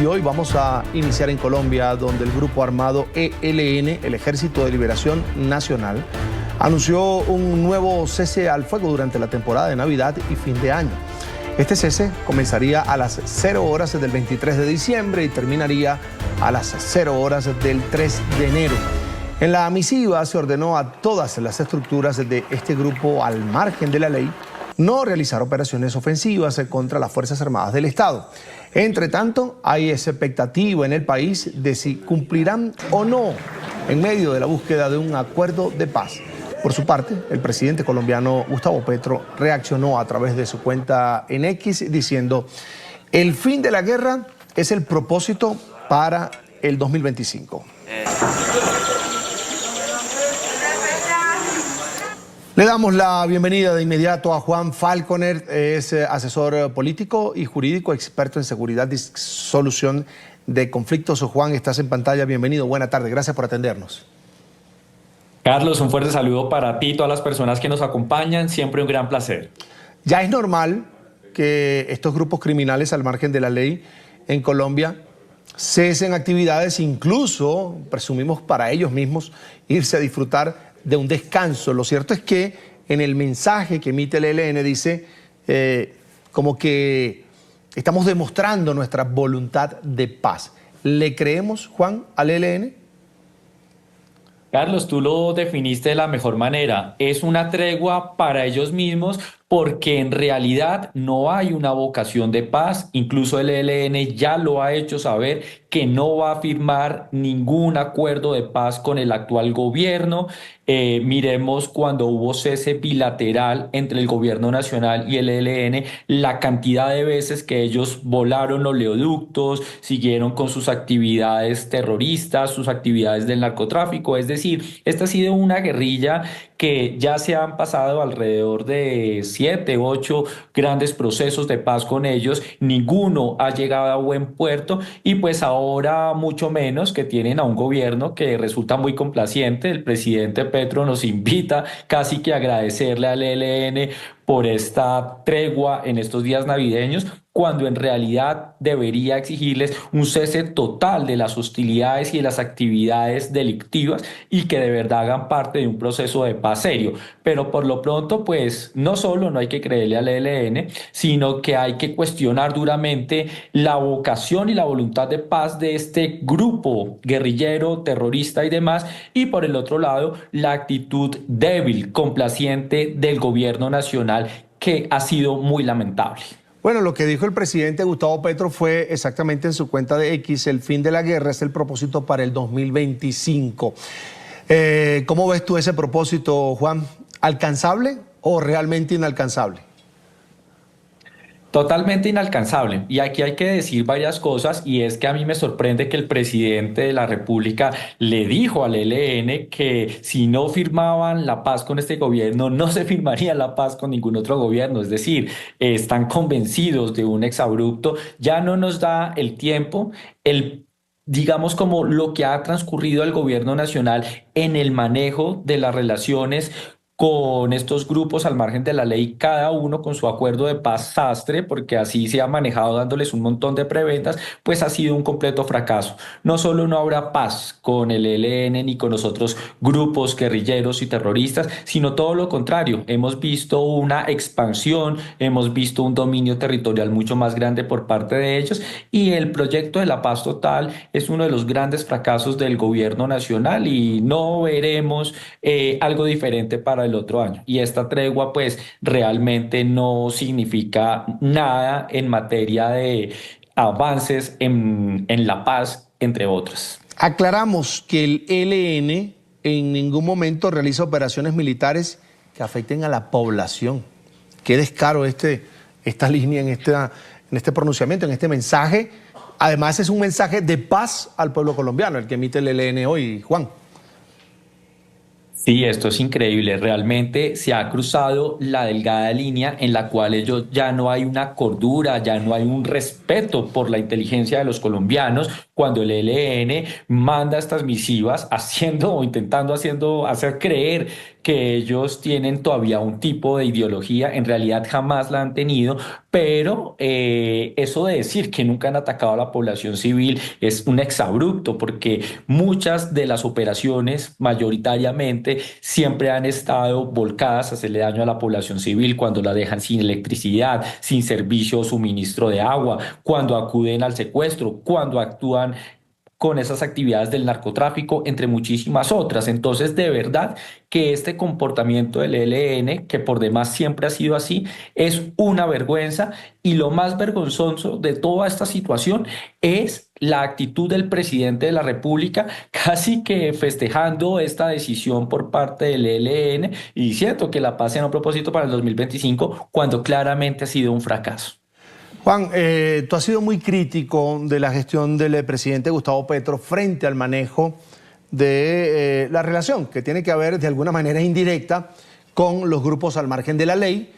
Y hoy vamos a iniciar en Colombia, donde el grupo armado ELN, el Ejército de Liberación Nacional, anunció un nuevo cese al fuego durante la temporada de Navidad y fin de año. Este cese comenzaría a las 0 horas del 23 de diciembre y terminaría a las 0 horas del 3 de enero. En la misiva se ordenó a todas las estructuras de este grupo, al margen de la ley, no realizar operaciones ofensivas contra las Fuerzas Armadas del Estado. Entre tanto, hay expectativa en el país de si cumplirán o no en medio de la búsqueda de un acuerdo de paz. Por su parte, el presidente colombiano Gustavo Petro reaccionó a través de su cuenta en X diciendo: el fin de la guerra es el propósito para el 2025. Le damos la bienvenida de inmediato a Juan Falconer, es asesor político y jurídico, experto en seguridad y solución de conflictos. Juan, estás en pantalla, bienvenido, buena tarde, gracias por atendernos. Carlos, un fuerte saludo para ti y todas las personas que nos acompañan, siempre un gran placer. Ya es normal que estos grupos criminales al margen de la ley en Colombia cesen actividades, incluso, presumimos, para ellos mismos irse a disfrutar de un descanso. Lo cierto es que en el mensaje que emite el ELN dice como que estamos demostrando nuestra voluntad de paz. ¿Le creemos, Juan, al ELN? Carlos, tú lo definiste de la mejor manera. Es una tregua para ellos mismos porque en realidad no hay una vocación de paz. Incluso el ELN ya lo ha hecho saber que no va a firmar ningún acuerdo de paz con el actual gobierno. Miremos cuando hubo cese bilateral entre el gobierno nacional y el ELN, la cantidad de veces que ellos volaron oleoductos, siguieron con sus actividades terroristas, sus actividades del narcotráfico. Es decir, esta ha sido una guerrilla que ya se han pasado alrededor de 7, 8 grandes procesos de paz con ellos. Ninguno ha llegado a buen puerto y pues ahora mucho menos que tienen a un gobierno que resulta muy complaciente. El presidente Petro nos invita casi que a agradecerle al ELN por esta tregua en estos días navideños, cuando en realidad debería exigirles un cese total de las hostilidades y de las actividades delictivas y que de verdad hagan parte de un proceso de paz serio. Pero por lo pronto, pues no solo no hay que creerle al ELN, sino que hay que cuestionar duramente la vocación y la voluntad de paz de este grupo guerrillero, terrorista y demás, y por el otro lado, la actitud débil, complaciente del gobierno nacional, que ha sido muy lamentable. Bueno, lo que dijo el presidente Gustavo Petro fue exactamente en su cuenta de X: el fin de la guerra es el propósito para el 2025. ¿Cómo ves tú ese propósito, Juan? ¿Alcanzable o realmente inalcanzable? Totalmente inalcanzable. Y aquí hay que decir varias cosas, y es que a mí me sorprende que el presidente de la República le dijo al ELN que si no firmaban la paz con este gobierno, no se firmaría la paz con ningún otro gobierno. Es decir, están convencidos de un exabrupto. Ya no nos da el tiempo, digamos, como lo que ha transcurrido al gobierno nacional en el manejo de las relaciones con estos grupos al margen de la ley, cada uno con su acuerdo de paz sastre, porque así se ha manejado dándoles un montón de preventas, pues ha sido un completo fracaso. No solo no habrá paz con el ELN ni con los otros grupos guerrilleros y terroristas, sino todo lo contrario. Hemos visto una expansión, hemos visto un dominio territorial mucho más grande por parte de ellos, y el proyecto de la paz total es uno de los grandes fracasos del gobierno nacional, y no veremos algo diferente para el otro año. Y esta tregua pues realmente no significa nada en materia de avances en la paz, entre otras. Aclaramos que el ELN en ningún momento realiza operaciones militares que afecten a la población. Qué descaro esta línea en este pronunciamiento, en este mensaje. Además es un mensaje de paz al pueblo colombiano, el que emite el ELN hoy, Juan. Sí, esto es increíble. Realmente se ha cruzado la delgada línea en la cual ellos ya no hay una cordura, ya no hay un respeto por la inteligencia de los colombianos, cuando el ELN manda estas misivas haciendo o intentando hacer creer que ellos tienen todavía un tipo de ideología, en realidad jamás la han tenido, pero eso de decir que nunca han atacado a la población civil es un exabrupto, porque muchas de las operaciones mayoritariamente siempre han estado volcadas a hacerle daño a la población civil cuando la dejan sin electricidad, sin servicio o suministro de agua, cuando acuden al secuestro, cuando actúan con esas actividades del narcotráfico, entre muchísimas otras. Entonces, de verdad que este comportamiento del ELN, que por demás siempre ha sido así, es una vergüenza, y lo más vergonzoso de toda esta situación es la actitud del presidente de la República, casi que festejando esta decisión por parte del ELN y diciendo que la paz sea un propósito para el 2025, cuando claramente ha sido un fracaso. Juan, tú has sido muy crítico de la gestión del presidente Gustavo Petro frente al manejo de la relación que tiene que haber de alguna manera indirecta con los grupos al margen de la ley,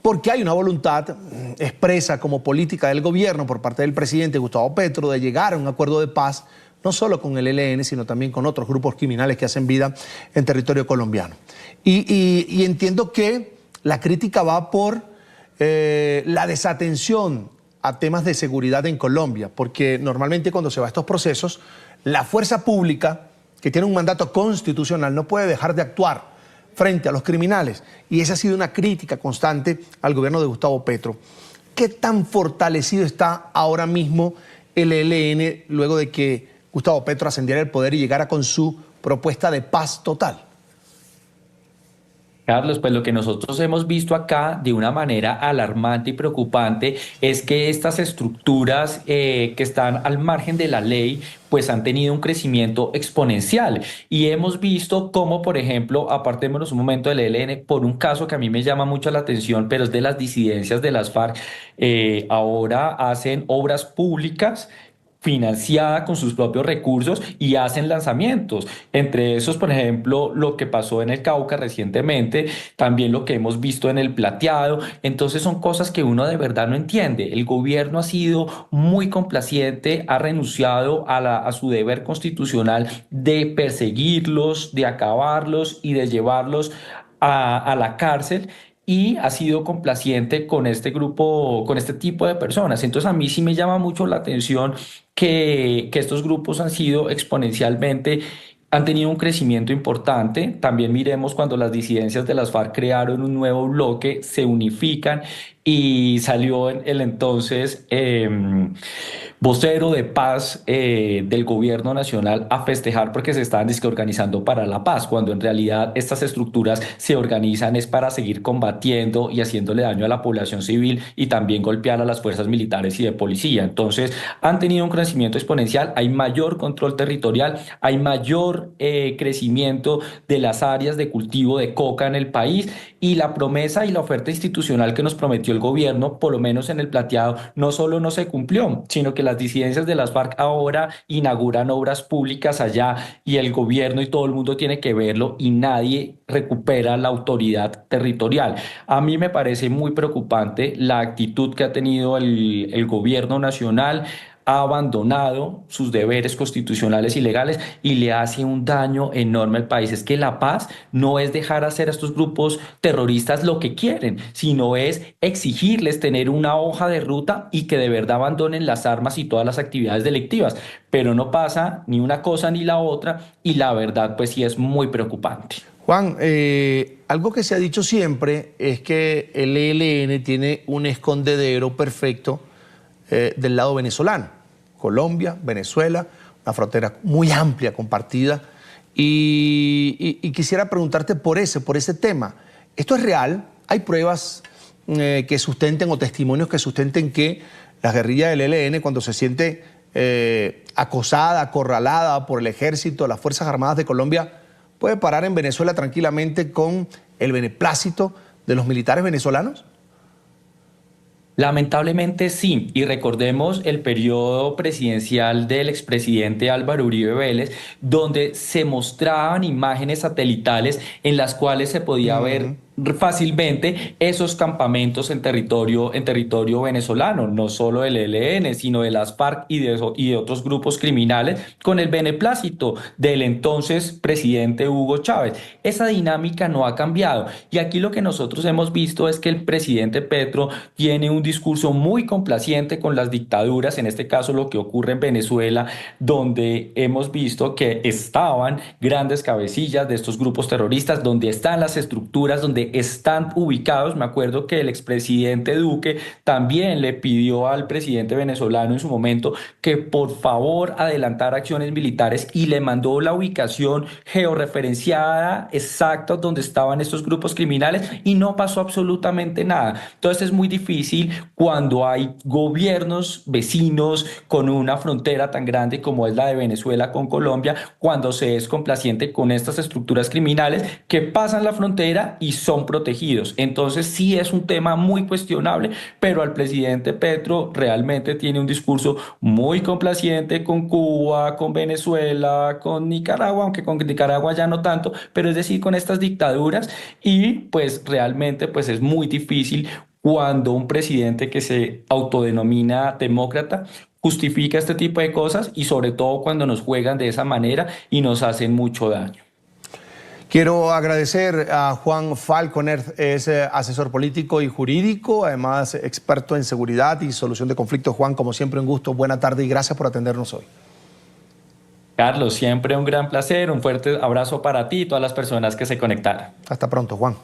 porque hay una voluntad expresa como política del gobierno por parte del presidente Gustavo Petro de llegar a un acuerdo de paz, no solo con el ELN, sino también con otros grupos criminales que hacen vida en territorio colombiano. Y entiendo que la crítica va por la desatención a temas de seguridad en Colombia, porque normalmente cuando se va a estos procesos, la fuerza pública, que tiene un mandato constitucional, no puede dejar de actuar frente a los criminales. Y esa ha sido una crítica constante al gobierno de Gustavo Petro. ¿Qué tan fortalecido está ahora mismo el ELN luego de que Gustavo Petro ascendiera al poder y llegara con su propuesta de paz total? Carlos, pues lo que nosotros hemos visto acá de una manera alarmante y preocupante es que estas estructuras que están al margen de la ley pues han tenido un crecimiento exponencial, y hemos visto cómo, por ejemplo, apartémonos un momento del ELN por un caso que a mí me llama mucho la atención, pero es de las disidencias de las FARC. Ahora hacen obras públicas financiada con sus propios recursos y hacen lanzamientos. Entre esos, por ejemplo, lo que pasó en el Cauca recientemente, también lo que hemos visto en el Plateado. Entonces son cosas que uno de verdad no entiende. El gobierno ha sido muy complaciente, ha renunciado a su deber constitucional de perseguirlos, de acabarlos y de llevarlos a la cárcel, y ha sido complaciente con este grupo, con este tipo de personas. Entonces a mí sí me llama mucho la atención que estos grupos han sido exponencialmente, han tenido un crecimiento importante. También miremos cuando las disidencias de las FARC crearon un nuevo bloque, se unifican, y salió el entonces vocero de paz del gobierno nacional a festejar porque se estaban dizque organizando para la paz, cuando en realidad estas estructuras se organizan es para seguir combatiendo y haciéndole daño a la población civil, y también golpear a las fuerzas militares y de policía. Entonces han tenido un crecimiento exponencial, hay mayor control territorial, hay mayor crecimiento de las áreas de cultivo de coca en el país, y la promesa y la oferta institucional que nos prometió el gobierno, por lo menos en el Plateado, no solo no se cumplió, sino que las disidencias de las FARC ahora inauguran obras públicas allá, y el gobierno y todo el mundo tiene que verlo, y nadie recupera la autoridad territorial. A mí me parece muy preocupante la actitud que ha tenido el gobierno nacional. Ha abandonado sus deberes constitucionales y legales y le hace un daño enorme al país. Es que la paz no es dejar hacer a estos grupos terroristas lo que quieren, sino es exigirles tener una hoja de ruta y que de verdad abandonen las armas y todas las actividades delictivas. Pero no pasa ni una cosa ni la otra, y la verdad pues sí es muy preocupante. Juan, algo que se ha dicho siempre es que el ELN tiene un escondedero perfecto del lado venezolano. Colombia, Venezuela, una frontera muy amplia, compartida. Y quisiera preguntarte por ese tema. ¿Esto es real? ¿Hay pruebas que sustenten o testimonios que sustenten que la guerrilla del ELN, cuando se siente acosada, acorralada por el ejército, las Fuerzas Armadas de Colombia, puede parar en Venezuela tranquilamente con el beneplácito de los militares venezolanos? Lamentablemente sí, y recordemos el periodo presidencial del expresidente Álvaro Uribe Vélez, donde se mostraban imágenes satelitales en las cuales se podía ver fácilmente esos campamentos en territorio venezolano, no solo del ELN, sino de las FARC y de otros grupos criminales, con el beneplácito del entonces presidente Hugo Chávez. Esa dinámica no ha cambiado. Y aquí lo que nosotros hemos visto es que el presidente Petro tiene un discurso muy complaciente con las dictaduras, en este caso lo que ocurre en Venezuela, donde hemos visto que estaban grandes cabecillas de estos grupos terroristas, donde están las estructuras, donde están ubicados. Me acuerdo que el expresidente Duque también le pidió al presidente venezolano en su momento que por favor adelantara acciones militares y le mandó la ubicación georreferenciada exacta donde estaban estos grupos criminales y no pasó absolutamente nada. Entonces es muy difícil cuando hay gobiernos vecinos con una frontera tan grande como es la de Venezuela con Colombia, cuando se es complaciente con estas estructuras criminales que pasan la frontera y son protegidos. Entonces sí es un tema muy cuestionable, pero al presidente Petro realmente tiene un discurso muy complaciente con Cuba, con Venezuela, con Nicaragua, aunque con Nicaragua ya no tanto, pero es decir, con estas dictaduras, y pues realmente pues es muy difícil cuando un presidente que se autodenomina demócrata justifica este tipo de cosas y sobre todo cuando nos juegan de esa manera y nos hacen mucho daño. Quiero agradecer a Juan Falconer, es asesor político y jurídico, además experto en seguridad y solución de conflictos. Juan, como siempre, un gusto, buena tarde y gracias por atendernos hoy. Carlos, siempre un gran placer, un fuerte abrazo para ti y todas las personas que se conectaron. Hasta pronto, Juan.